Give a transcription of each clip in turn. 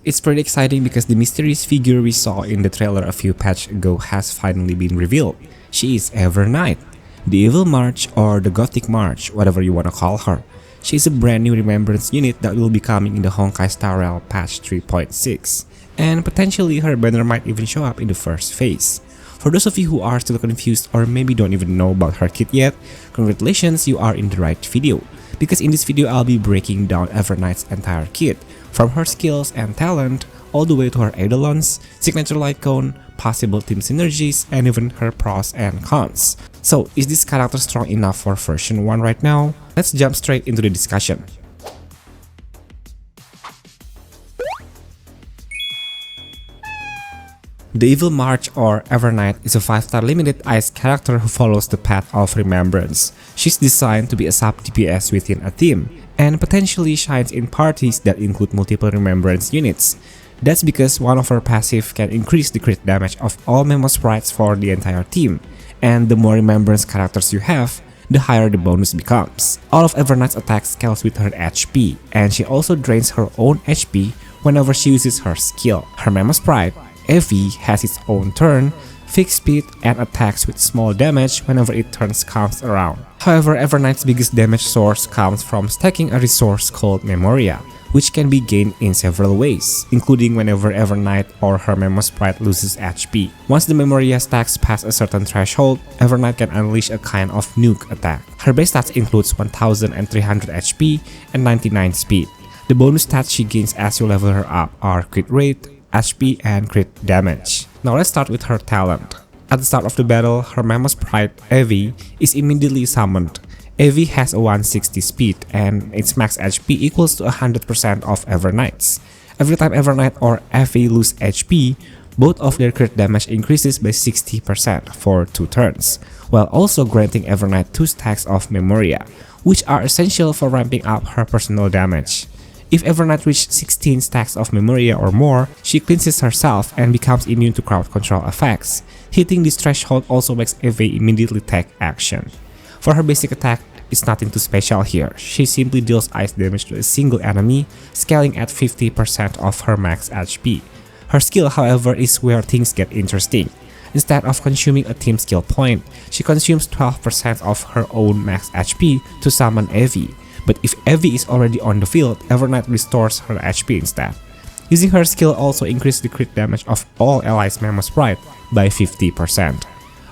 It's pretty exciting because the mysterious figure we saw in the trailer a few patches ago has finally been revealed. She is EVERNIGHT, the Evil March or the Gothic March, whatever you wanna call her. She is a brand new remembrance unit that will be coming in the Honkai Star Rail patch 3.6, and potentially her banner might even show up in the first phase. For those of you who are still confused or maybe don't even know about her kit yet, congratulations, you are in the right video. Because in this video I'll be breaking down EVERNIGHT's entire kit, from her skills and talent, all the way to her eidolons, signature light cone, possible team synergies, and even her pros and cons. So is this character strong enough for version 1 right now? Let's jump straight into the discussion. The Evil March or EVERNIGHT is a 5-star limited ice character who follows the path of remembrance. She's designed to be a sub-DPS within a team, and potentially shines in parties that include multiple remembrance units. That's because one of her passive can increase the crit damage of all memo sprites for the entire team, and the more remembrance characters you have, the higher the bonus becomes. All of EVERNIGHT's attacks scales with her HP, and she also drains her own HP whenever she uses her skill. Her memo sprite, Evie, has its own turn, fixed speed, and attacks with small damage whenever its turn comes around. However, EVERNIGHT's biggest damage source comes from stacking a resource called Memoria, which can be gained in several ways, including whenever EVERNIGHT or her memo sprite loses HP. Once the Memoria stacks past a certain threshold, EVERNIGHT can unleash a kind of nuke attack. Her base stats includes 1300 HP and 99 speed. The bonus stats she gains as you level her up are crit rate, HP, and crit damage. Now let's start with her talent. At the start of the battle, her memo sprite, Evie, is immediately summoned. Evie has a 160 speed and its max HP equals to 100% of EVERNIGHT's. Every time EVERNIGHT or Evie lose HP, both of their crit damage increases by 60% for 2 turns, while also granting EVERNIGHT 2 stacks of Memoria, which are essential for ramping up her personal damage. If EVERNIGHT reaches 16 stacks of Memoria or more, she cleanses herself and becomes immune to crowd control effects. Hitting this threshold also makes Evie immediately take action. For her basic attack, it's nothing too special here. She simply deals ice damage to a single enemy, scaling at 50% of her max HP. Her skill, however, is where things get interesting. Instead of consuming a team skill point, she consumes 12% of her own max HP to summon Evie. But if Evie is already on the field, EVERNIGHT restores her HP instead. Using her skill also increases the crit damage of all allies' memo sprite by 50%.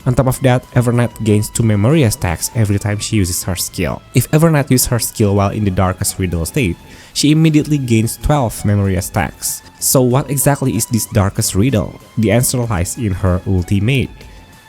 On top of that, EVERNIGHT gains 2 Memoria stacks every time she uses her skill. If EVERNIGHT uses her skill while in the darkest riddle state, she immediately gains 12 Memoria stacks. So what exactly is this darkest riddle? The answer lies in her ultimate.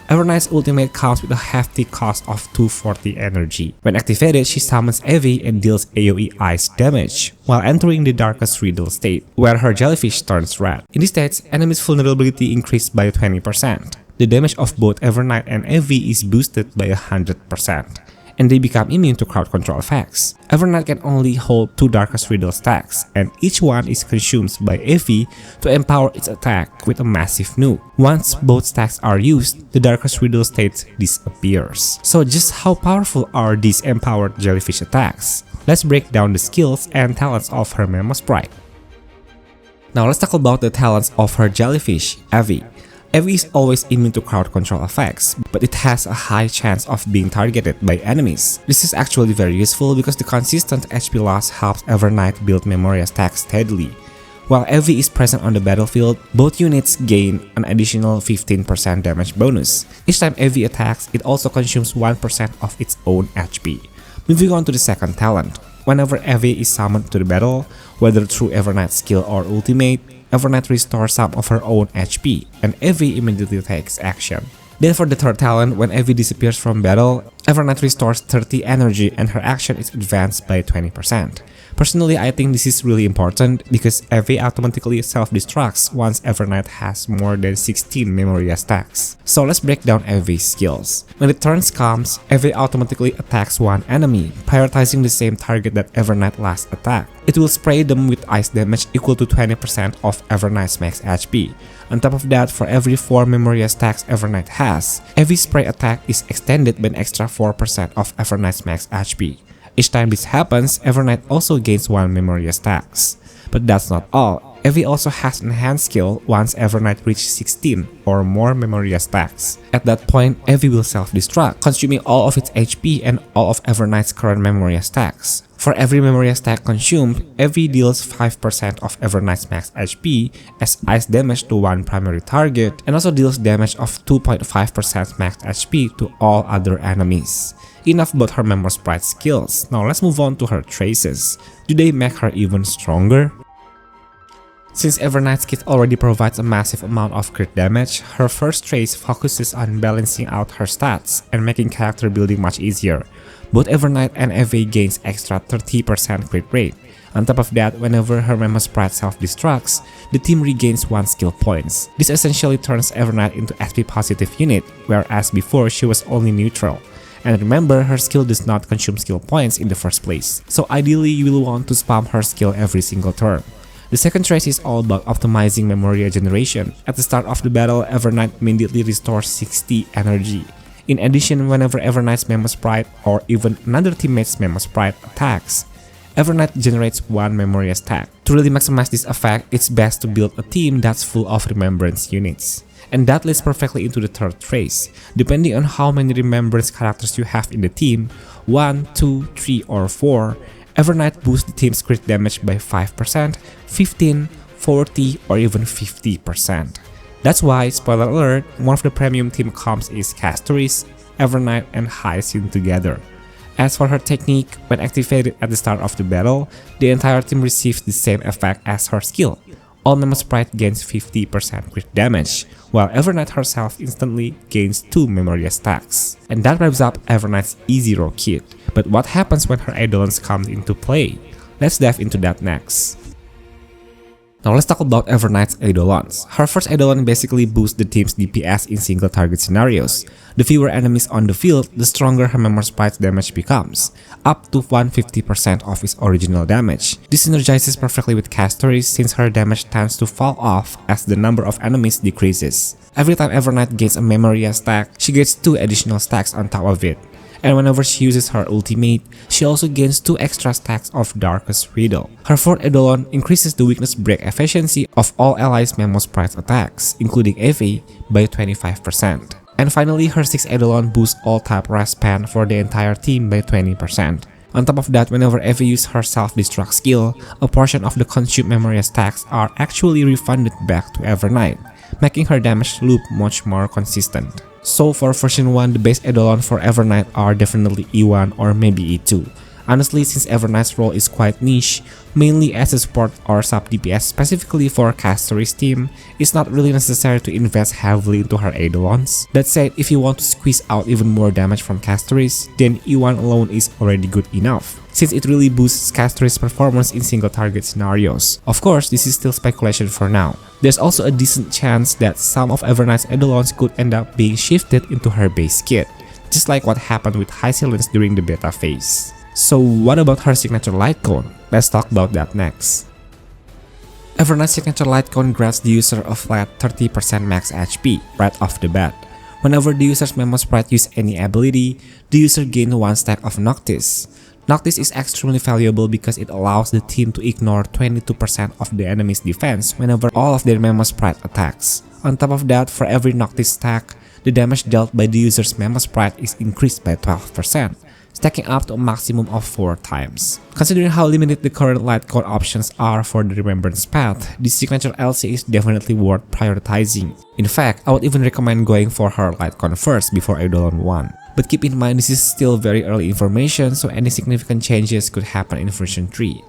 EVERNIGHT's ultimate comes with a hefty cost of 240 energy. When activated, she summons Evie and deals AoE ice damage, while entering the darkest riddle state, where her jellyfish turns red. In this state, enemies' vulnerability increased by 20%. The damage of both EVERNIGHT and Evie is boosted by 100%, and they become immune to crowd control effects. EVERNIGHT can only hold 2 darkest riddle stacks, and each one is consumed by Evie to empower its attack with a massive nuke. Once both stacks are used, the darkest riddle state disappears. So just how powerful are these empowered jellyfish attacks? Let's break down the skills and talents of her memo sprite. Now let's talk about the talents of her jellyfish, Evie. Evie is always immune to crowd control effects, but it has a high chance of being targeted by enemies. This is actually very useful because the consistent HP loss helps EVERNIGHT build Memoria stacks steadily. While Evie is present on the battlefield, both units gain an additional 15% damage bonus. Each time Evie attacks, it also consumes 1% of its own HP. Moving on to the second talent. Whenever Evie is summoned to the battle, whether through EVERNIGHT's skill or ultimate, EVERNIGHT restores some of her own HP, and Evie immediately takes action. Then for the third talent, when Evie disappears from battle, EVERNIGHT restores 30 energy and her action is advanced by 20%. Personally, I think this is really important because Evie automatically self-destructs once EVERNIGHT has more than 16 Memoria stacks. So let's break down Evie's skills. When the turn comes, Evie automatically attacks one enemy, prioritizing the same target that EVERNIGHT last attacked. It will spray them with ice damage equal to 20% of EVERNIGHT's max HP. On top of that, for every 4 Memoria stacks EVERNIGHT has, Evie's spray attack is extended by an extra 4% of EVERNIGHT's max HP. Each time this happens, EVERNIGHT also gains 1 Memoria stacks. But that's not all. Evie also has an enhanced skill once EVERNIGHT reaches 16 or more Memoria stacks. At that point, Evie will self-destruct, consuming all of its HP and all of EVERNIGHT's current Memoria stacks. For every Memoria stack consumed, Evie deals 5% of EVERNIGHT's max HP as ice damage to one primary target, and also deals damage of 2.5% max HP to all other enemies. Enough about her Memo Sprite skills, now let's move on to her traces. Do they make her even stronger? Since EVERNIGHT's kit already provides a massive amount of crit damage, her first trace focuses on balancing out her stats and making character building much easier. Both EVERNIGHT and Evie gains extra 30% crit rate. On top of that, whenever her Memo Sprite self-destructs, the team regains 1 skill points. This essentially turns EVERNIGHT into SP positive unit, whereas before she was only neutral. And remember, her skill does not consume skill points in the first place, so ideally you will want to spam her skill every single turn. The second trace is all about optimizing Memoria generation. At the start of the battle, EVERNIGHT immediately restores 60 energy. In addition, whenever EVERNIGHT's Memo Sprite or even another teammate's Memo Sprite attacks, EVERNIGHT generates 1 Memoria stack. To really maximize this effect, it's best to build a team that's full of remembrance units. And that leads perfectly into the third trace. Depending on how many remembrance characters you have in the team, 1, 2, 3, or 4, EVERNIGHT boosts the team's crit damage by 5%, 15, 40, or even 50%. That's why, spoiler alert, one of the premium team comps is Castoris, EVERNIGHT, and Hyacinth together. As for her technique, when activated at the start of the battle, the entire team receives the same effect as her skill. All Memo Sprite gains 50% crit damage, while EVERNIGHT herself instantly gains 2 Memoria stacks. And that wraps up EVERNIGHT's E0 kit. But what happens when her eidolons come into play? Let's dive into that next. Now let's talk about EVERNIGHT's eidolons. Her first eidolon basically boosts the team's DPS in single target scenarios. The fewer enemies on the field, the stronger her Memo Sprite's damage becomes, up to 150% of its original damage. This synergizes perfectly with Castoris since her damage tends to fall off as the number of enemies decreases. Every time EVERNIGHT gains a Memoria stack, she gets 2 additional stacks on top of it. And whenever she uses her ultimate, she also gains 2 extra stacks of Darkest Riddle. Her fourth eidolon increases the weakness break efficiency of all allies' Memo Sprite attacks, including Evie, by 25%. And finally, her sixth eidolon boosts all type rest span for the entire team by 20%. On top of that, whenever Evie uses her self-destruct skill, a portion of the consumed Memoria stacks are actually refunded back to EVERNIGHT, making her damage loop much more consistent. So for version 1, the base eidolon for EVERNIGHT are definitely E1 or maybe E2. Honestly, since EVERNIGHT's role is quite niche, mainly as a support or sub DPS specifically for Castoris team, it's not really necessary to invest heavily into her eidolons. That said, if you want to squeeze out even more damage from Castoris, then E1 alone is already good enough, since it really boosts Castoris' performance in single target scenarios. Of course, this is still speculation for now. There's also a decent chance that some of EVERNIGHT's eidolons could end up being shifted into her base kit, just like what happened with Hyacinth during the beta phase. So what about her signature light cone? Let's talk about that next. EVERNIGHT's signature light cone grants the user a flat 30% max HP right off the bat. Whenever the user's Memo Sprite uses any ability, the user gains 1 stack of Noctis. Noctis is extremely valuable because it allows the team to ignore 22% of the enemy's defense whenever all of their Memo Sprite attacks. On top of that, for every Noctis stack, the damage dealt by the user's Memo Sprite is increased by 12%. Stacking up to a maximum of 4 times. Considering how limited the current light cone options are for the Remembrance path, this signature LC is definitely worth prioritizing. In fact, I would even recommend going for her light cone first before Eidolon 1. But keep in mind this is still very early information, so any significant changes could happen in version 3.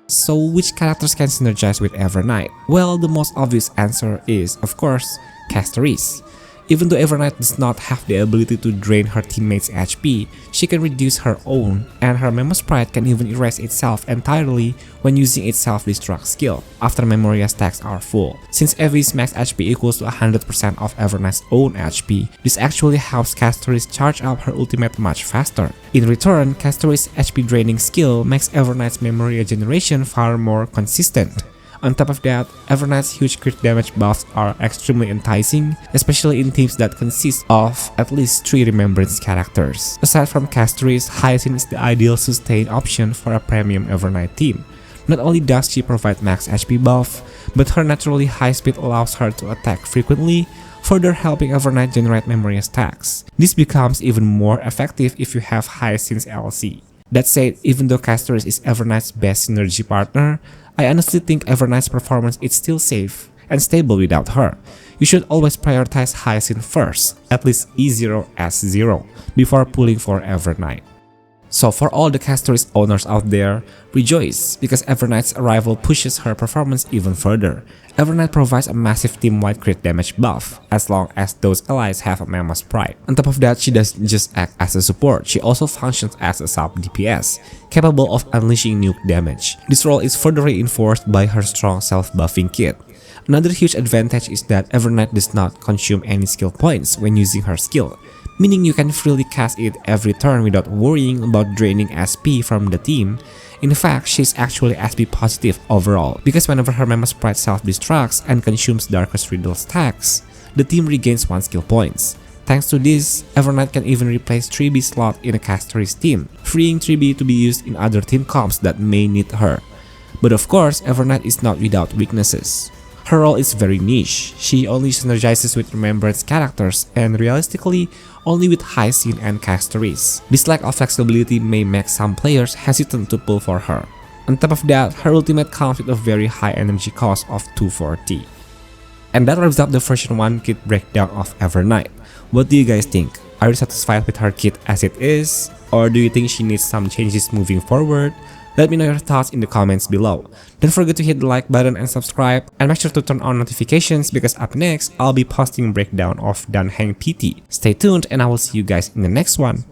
So which characters can synergize with EVERNIGHT? Well, the most obvious answer is, of course, Castoris. Even though EVERNIGHT does not have the ability to drain her teammates' HP, she can reduce her own, and her Memo Sprite can even erase itself entirely when using its self-destruct skill, after Memoria stacks are full. Since Evie's max HP equals to 100% of EVERNIGHT's own HP, this actually helps Castoris charge up her ultimate much faster. In return, Castoris' HP draining skill makes EVERNIGHT's Memoria generation far more consistent. On top of that, EVERNIGHT's huge crit damage buffs are extremely enticing, especially in teams that consist of at least 3 Remembrance characters. Aside from Castoris, Hyacinth is the ideal sustain option for a premium EVERNIGHT team. Not only does she provide max HP buff, but her naturally high speed allows her to attack frequently, further helping Evernight generate memory stacks. This becomes even more effective if you have Hyacinth's LC. That said, even though Castorys is Evernight's best synergy partner, I honestly think Evernight's performance is still safe and stable without her. You should always prioritize Hyacinth first, at least E0 S0, before pulling for Evernight. So for all the Castorys owners out there, rejoice, because Evernight's arrival pushes her performance even further. Evernight provides a massive team-wide crit damage buff, as long as those allies have a memo sprite. On top of that, she doesn't just act as a support, she also functions as a sub DPS, capable of unleashing nuke damage. This role is further reinforced by her strong self-buffing kit. Another huge advantage is that Evernight does not consume any skill points when using her skill, meaning you can freely cast it every turn without worrying about draining SP from the team. In fact, she's actually SP positive overall, because whenever her memo sprite self-destructs and consumes Darkest Riddle stacks, the team regains 1 skill points. Thanks to this, Evernight can even replace 3B slot in a Castorys team, freeing 3B to be used in other team comps that may need her. But of course, Evernight is not without weaknesses. Her role is very niche. She only synergizes with Remembrance characters and realistically only with Hyacinth and Castorys. This lack of flexibility may make some players hesitant to pull for her. On top of that, her ultimate comes with a very high energy cost of 240. And that wraps up the version 1 kit breakdown of Evernight. What do you guys think? Are you satisfied with her kit as it is? Or do you think she needs some changes moving forward? Let me know your thoughts in the comments below. Don't forget to hit the like button and subscribe, and make sure to turn on notifications because up next, I'll be posting breakdown of Danheng PT. Stay tuned and I will see you guys in the next one.